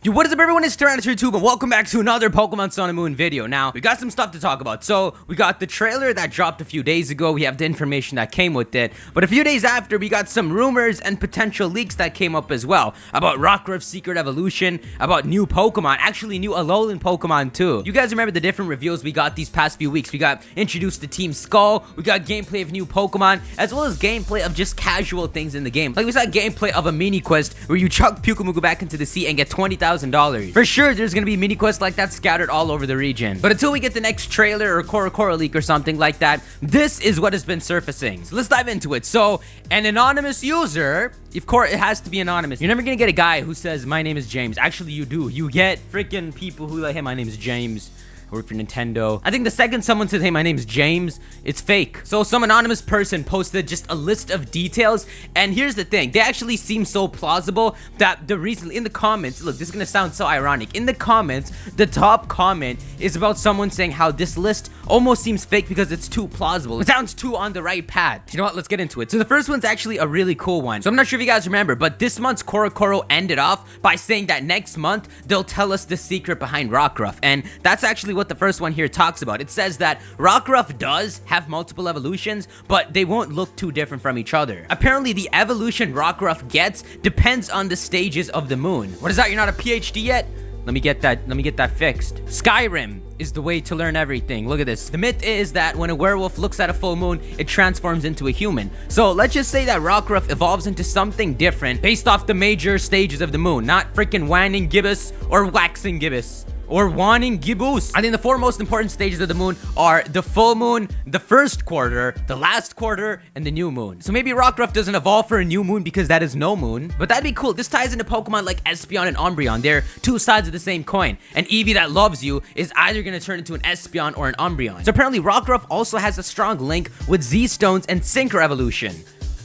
Yo, what is up everyone, it's TyranitarTube and welcome back to another Pokemon Sun and Moon video. Now, we got some stuff to talk about. So, we got the trailer that dropped a few days ago, we have the information that came with it. But a few days after, we got some rumors and potential leaks that came up as well. About Rockruff's secret evolution, about new Pokemon, actually new Alolan Pokemon too. You guys remember the different reveals we got these past few weeks. We got introduced to Team Skull, we got gameplay of new Pokemon, as well as gameplay of just casual things in the game. Like we saw gameplay of a mini quest where you chuck Pyukumugu back into the sea and get $20,000. For sure, there's gonna be mini quests like that scattered all over the region. But until we get the next trailer or Korokoro leak or something like that, this is what has been surfacing. So let's dive into it. So, an anonymous user, of course, it has to be anonymous. You're never gonna get a guy who says, my name is James. Actually, you do. You get freaking people who like, hey, my name is James. I work for Nintendo. I think the second someone says, hey, my name's James, it's fake. So some anonymous person posted just a list of details, and here's the thing, they actually seem so plausible that the reason in the comments, look, this is gonna sound so ironic, in the comments, the top comment is about someone saying how this list almost seems fake because it's too plausible. It sounds too on the right path. You know what, let's get into it. So the first one's actually a really cool one. So I'm not sure if you guys remember, but this month's Korokoro ended off by saying that next month, they'll tell us the secret behind Rockruff, and that's actually what the first one here talks about. It says that Rockruff does have multiple evolutions, but they won't look too different from each other. Apparently, the evolution Rockruff gets depends on the stages of the moon. What is that? You're not a PhD yet? Let me get that fixed. Skyrim is the way to learn everything. Look at this. The myth is that when a werewolf looks at a full moon, it transforms into a human. So let's just say that Rockruff evolves into something different based off the major stages of the moon, not freaking waning gibbous or waxing gibbous. Or waning gibbous. I think the four most important stages of the moon are the full moon, the first quarter, the last quarter, and the new moon. So maybe Rockruff doesn't evolve for a new moon because that is no moon. But that'd be cool. This ties into Pokemon like Espeon and Umbreon. They're two sides of the same coin. An Eevee that loves you is either gonna turn into an Espeon or an Umbreon. So apparently Rockruff also has a strong link with Z-Stones and Synchro Evolution.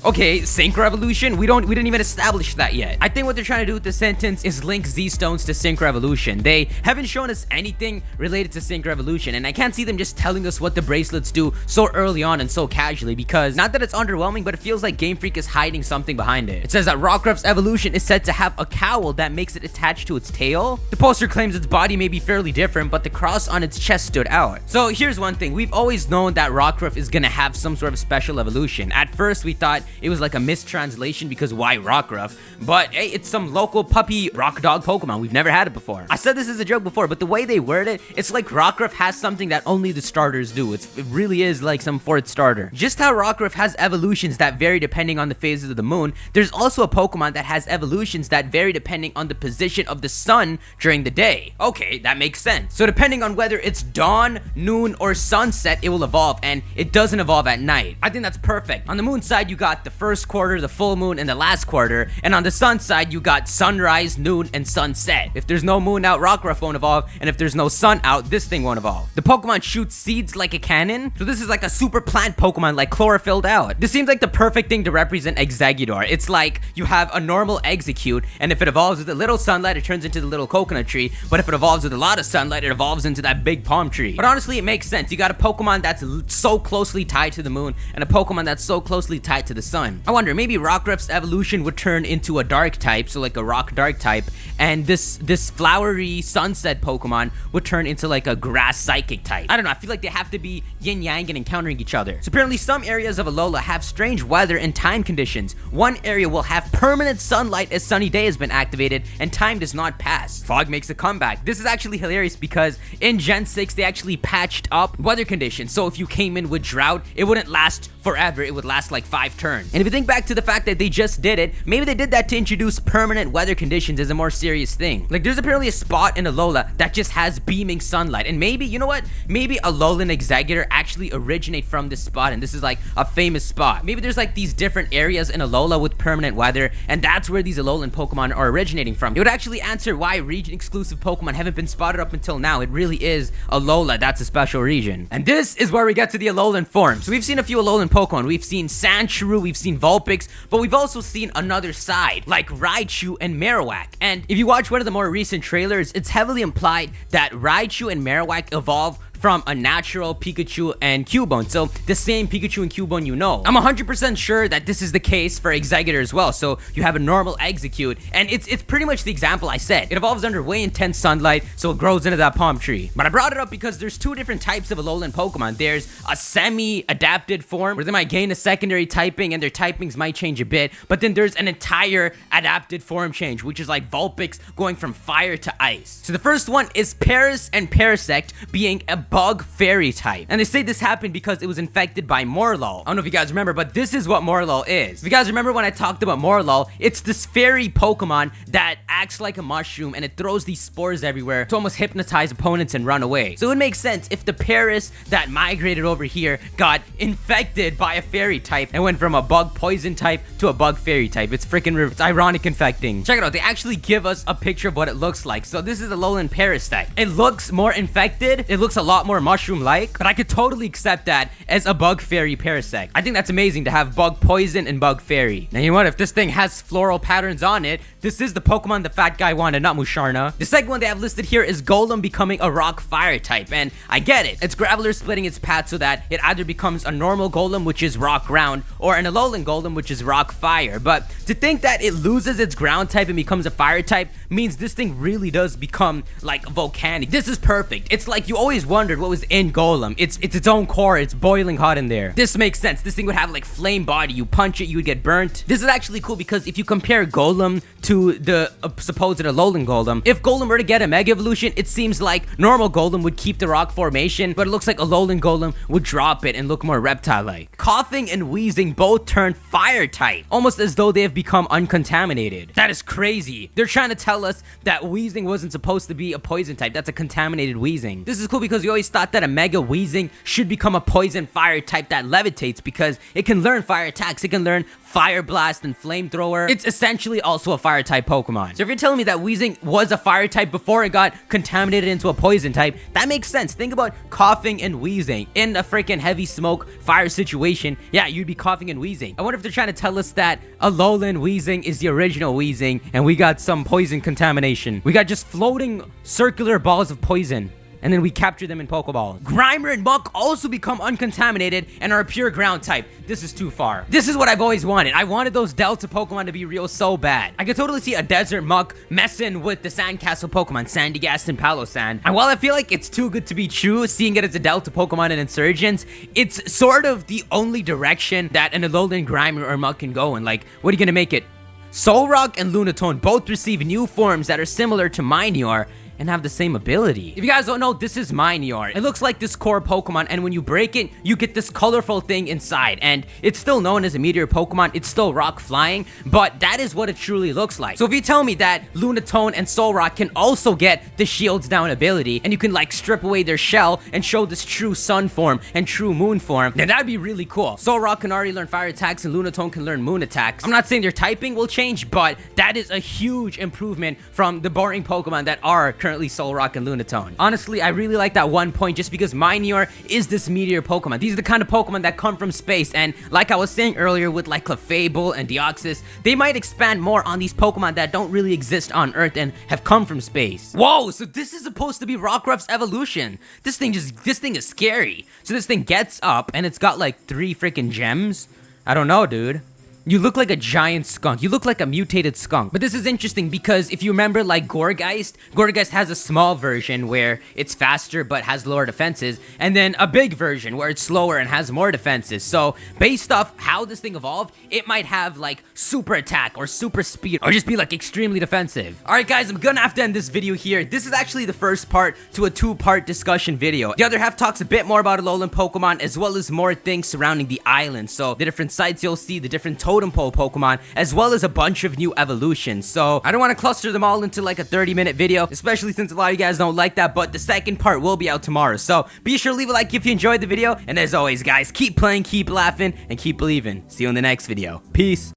Okay, Synchro Evolution? We didn't even establish that yet. I think what they're trying to do with this sentence is link Z-Stones to Synchro Evolution. They haven't shown us anything related to Synchro Evolution, and I can't see them just telling us what the bracelets do so early on and so casually, because not that it's underwhelming, but it feels like Game Freak is hiding something behind it. It says that Rockruff's evolution is said to have a cowl that makes it attached to its tail. The poster claims its body may be fairly different, but the cross on its chest stood out. So here's one thing. We've always known that Rockruff is gonna have some sort of special evolution. At first, we thought it was like a mistranslation because why Rockruff? But hey, it's some local puppy rock dog Pokemon. We've never had it before. I said this as a joke before, but the way they word it, it's like Rockruff has something that only the starters do. It really is like some fourth starter. Just how Rockruff has evolutions that vary depending on the phases of the moon, there's also a Pokemon that has evolutions that vary depending on the position of the sun during the day. Okay, that makes sense. So depending on whether it's dawn, noon, or sunset, it will evolve, and it doesn't evolve at night. I think that's perfect. On the moon side, you got the first quarter, the full moon, and the last quarter, and on the sun side you got sunrise, noon, and sunset. If there's no moon out, Rockruff won't evolve, and if there's no sun out, this thing won't evolve. The Pokemon shoots seeds like a cannon, so this is like a super plant Pokemon like chlorophylled out. This seems like the perfect thing to represent Exeggutor. It's like you have a normal Execute, and if it evolves with a little sunlight, it turns into the little coconut tree, but if it evolves with a lot of sunlight, it evolves into that big palm tree. But honestly, it makes sense. You got a Pokemon that's so closely tied to the moon, and a Pokemon that's so closely tied to the sun. I wonder, maybe Rockruff's evolution would turn into a dark type, so like a rock dark type, and this flowery sunset Pokemon would turn into like a grass psychic type. I don't know, I feel like they have to be yin-yang and encountering each other. So apparently some areas of Alola have strange weather and time conditions. One area will have permanent sunlight as sunny day has been activated and time does not pass. Fog makes a comeback. This is actually hilarious because in Gen 6 they actually patched up weather conditions, so if you came in with drought, it wouldn't last forever, it would last like 5 turns. And if you think back to the fact that they just did it, maybe they did that to introduce permanent weather conditions as a more serious thing. Like there's apparently a spot in Alola that just has beaming sunlight, and maybe, you know what, maybe Alolan Exeggutor actually originate from this spot, and this is like a famous spot. Maybe there's like these different areas in Alola with permanent weather, and that's where these Alolan Pokemon are originating from. It would actually answer why region exclusive Pokemon haven't been spotted up until now. It really is Alola that's a special region. And this is where we get to the Alolan form. So we've seen a few Alolan Pokemon. We've seen Sandshrew, we've seen Vulpix, but we've also seen another side, like Raichu and Marowak. And if you watch one of the more recent trailers, it's heavily implied that Raichu and Marowak evolve from a natural Pikachu and Cubone. So the same Pikachu and Cubone you know. I'm 100% sure that this is the case for Exeggutor as well. So you have a normal Execute, and it's pretty much the example I said. It evolves under way intense sunlight, so it grows into that palm tree. But I brought it up because there's two different types of Alolan Pokemon. There's a semi-adapted form where they might gain a secondary typing and their typings might change a bit, but then there's an entire adapted form change, which is like Vulpix going from fire to ice. So the first one is Paras and Parasect being a bug fairy type, and they say this happened because it was infected by Morlul. I don't know if you guys remember, but this is what Morlul is. If you guys remember when I talked about Morlul, it's this fairy Pokemon that acts like a mushroom and it throws these spores everywhere to almost hypnotize opponents and run away. So it would make sense if the Paras that migrated over here got infected by a fairy type and went from a bug poison type to a bug fairy type. It's it's ironic infecting. Check it out. They actually give us a picture of what it looks like. So this is the Alolan Parasect. It looks more infected. It looks a lot more mushroom-like, but I could totally accept that as a bug fairy Parasect. I think that's amazing to have bug poison and bug fairy. Now, you know what? If this thing has floral patterns on it, this is the Pokemon the fat guy wanted, not Musharna. The second one they have listed here is Golem becoming a rock fire type, and I get it. It's Graveler splitting its path so that it either becomes a normal Golem, which is rock ground, or an Alolan Golem, which is rock fire. But to think that it loses its ground type and becomes a fire type means this thing really does become like volcanic. This is perfect. It's like you always wondered what was in Golem. It's its own core. It's boiling hot in there. This makes sense. This thing would have like flame body. You punch it, you would get burnt. This is actually cool because if you compare Golem to the supposed Alolan Golem, if Golem were to get a Mega Evolution, it seems like normal Golem would keep the rock formation, but it looks like Alolan Golem would drop it and look more reptile-like. Coughing and Wheezing both turn fire type, almost as though they have become uncontaminated. That is crazy. They're trying to tell us that Wheezing wasn't supposed to be a poison type. That's a contaminated Wheezing. This is cool because we always thought that a Mega Wheezing should become a poison fire type that levitates because it can learn fire attacks. It can learn Fire Blast and Flamethrower. It's essentially also a fire type Pokemon. So if you're telling me that Weezing was a fire type before it got contaminated into a poison type, that makes sense. Think about Coughing and Wheezing in a freaking heavy smoke fire situation. Yeah, you'd be coughing and wheezing. I wonder if they're trying to tell us that Alolan Weezing is the original Weezing and we got some poison contamination. We got just floating circular balls of poison, and then we capture them in Pokeballs. Grimer and Muck also become uncontaminated and are a pure ground type. This is too far. This is what I've always wanted. I wanted those Delta Pokemon to be real so bad. I could totally see a Desert Muck messing with the Sandcastle Pokemon, Sandygast and Palossand. And while I feel like it's too good to be true, seeing it as a Delta Pokemon in Insurgents, it's sort of the only direction that an Alolan Grimer or Muck can go in. Like, what are you gonna make it? Solrock and Lunatone both receive new forms that are similar to Minior and have the same ability. If you guys don't know, this is Minior. It looks like this core Pokemon, and when you break it, you get this colorful thing inside, and it's still known as a meteor Pokemon. It's still rock flying, but that is what it truly looks like. So if you tell me that Lunatone and Solrock can also get the shields down ability, and you can like strip away their shell and show this true sun form and true moon form, then that'd be really cool. Solrock can already learn fire attacks and Lunatone can learn moon attacks. I'm not saying their typing will change, but that is a huge improvement from the boring Pokemon that are currently Solrock and Lunatone. Honestly, I really like that one point just because Minior is this meteor Pokemon. These are the kind of Pokemon that come from space, and like I was saying earlier with like Clefable and Deoxys, they might expand more on these Pokemon that don't really exist on Earth and have come from space. Whoa, so this is supposed to be Rockruff's evolution. This thing is scary. So this thing gets up and it's got like 3 freaking gems. I don't know, dude. You look like a giant skunk. You look like a mutated skunk. But this is interesting because if you remember like Gourgeist has a small version where it's faster but has lower defenses, and then a big version where it's slower and has more defenses. So based off how this thing evolved, it might have like super attack or super speed or just be like extremely defensive. Alright guys, I'm gonna have to end this video here. This is actually the first part to a 2-part discussion video. The other half talks a bit more about Alolan Pokemon as well as more things surrounding the island. So the different sites you'll see, the different totem pole Pokemon, as well as a bunch of new evolutions. So I don't want to cluster them all into like a 30-minute video, especially since a lot of you guys don't like that, but the second part will be out tomorrow. So be sure to leave a like if you enjoyed the video, and as always guys, keep playing, keep laughing, and keep believing. See you in the next video. Peace.